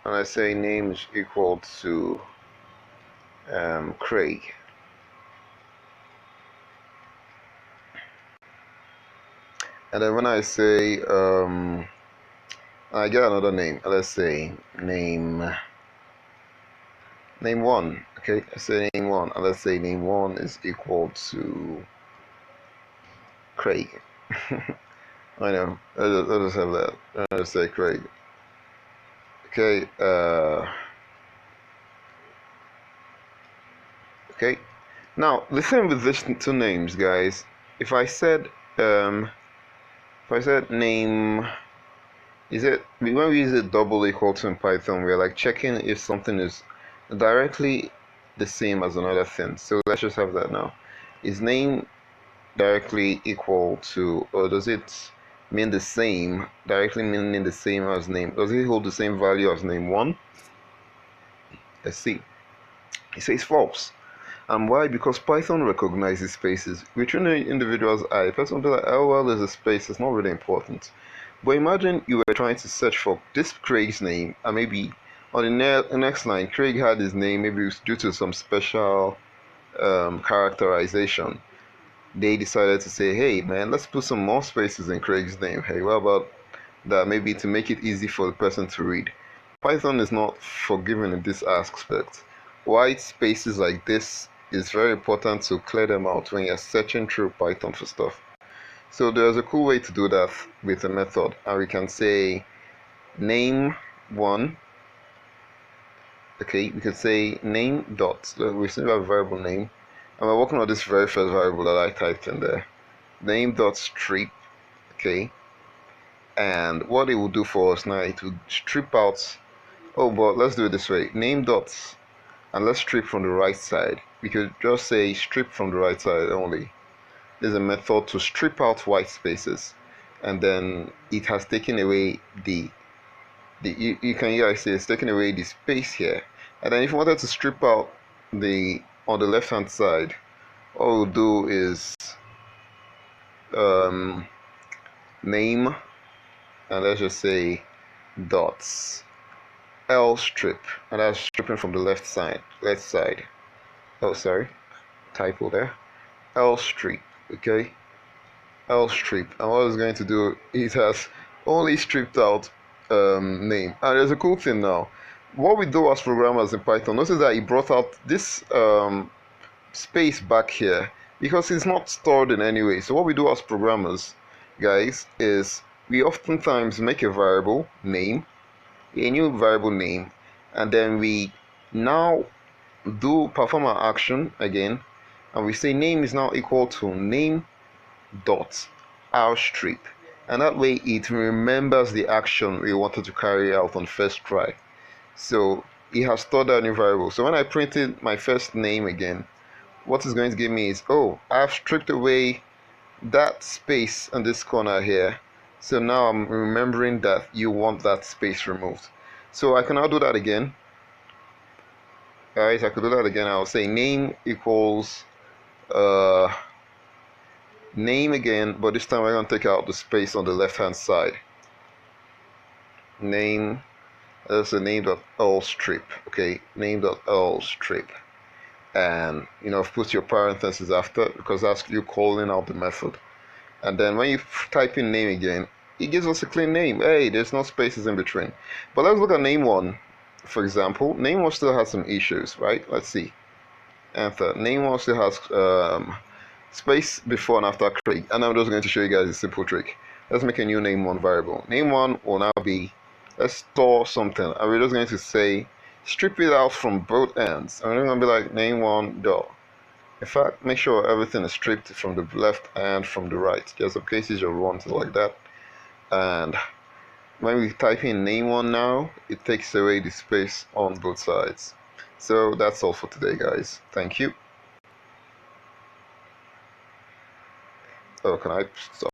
and I say name is equal to Craig. And then when I say I get another name, let's say name 1. Okay, I say name 1, and let's say name 1 is equal to Craig. I know. I'll just have that. I'll just say Craig. Okay. Okay. Now the thing with these two names, guys. If I said name, is it when we use a double equal to in Python, we're like checking if something is directly the same as another thing. So let's just have that now. Is name directly equal to, or does it mean the same, directly meaning the same as name? Does it hold the same value as name 1? Let's see. It says false. And why? Because Python recognizes spaces. Within the individual's eye, a person will be like, oh, well, there's a space, it's not really important. But imagine you were trying to search for this Craig's name, and maybe on the next line, Craig had his name, maybe it was due to some special characterization. They decided to say, hey, man, let's put some more spaces in Craig's name. Hey, what about that? Maybe to make it easy for the person to read. Python is not forgiving in this aspect. White spaces like this is very important to clear them out when you're searching through Python for stuff. So there's a cool way to do that with a method, and we can say name 1. Okay, we can say name dot. We still have a variable name, and we're working on this very first variable that I typed in there. Name dot strip. Okay, and what it will do for us now, it will strip out. Oh, but let's do it this way. Name dots, and let's strip from the right side. We could just say strip from the right side only. There's a method to strip out white spaces, and then it has taken away you can hear I say it's taken away the space here. And then if you wanted to strip out the on the left hand side, all we'll do is name, and let's just say dots L strip, and that's stripping from the left side. Oh, sorry, typo there. L strip. Okay, L strip, and what it's going to do, it has only stripped out name. And there's a cool thing now. What we do as programmers in Python, notice that it brought out this space back here because it's not stored in any way. So what we do as programmers, guys, is we oftentimes make a variable name, a new variable name, and then we now do perform our action again, and we say name is now equal to name dot r strip, and that way it remembers the action we wanted to carry out on first try. So it has stored that new variable. So when I printed my first name again, what it's going to give me is, oh, I've stripped away that space in this corner here. So now I'm remembering that you want that space removed. So I can now do that again. Guys, I could do that again. I'll say name equals name again, but this time we're going to take out the space on the left hand side. Name, that's a name.l strip. Okay, name.l strip. And put your parentheses after, because that's you calling out the method. And then when you type in name again, it gives us a clean name. Hey, there's no spaces in between. But let's look at name 1, for example. Name 1 still has some issues, right? Let's see. Enter. Name 1 still has space before and after Craig. And I'm just going to show you guys a simple trick. Let's make a new name 1 variable. Name 1 will now be, let's store something. And we're just going to say, strip it out from both ends. And we're going to be like name 1 dot. In fact, make sure everything is stripped from the left and from the right, just in case you want it like that. And when we type in name 1 now, it takes away the space on both sides. So that's all for today, guys. Thank you. Oh, can I stop?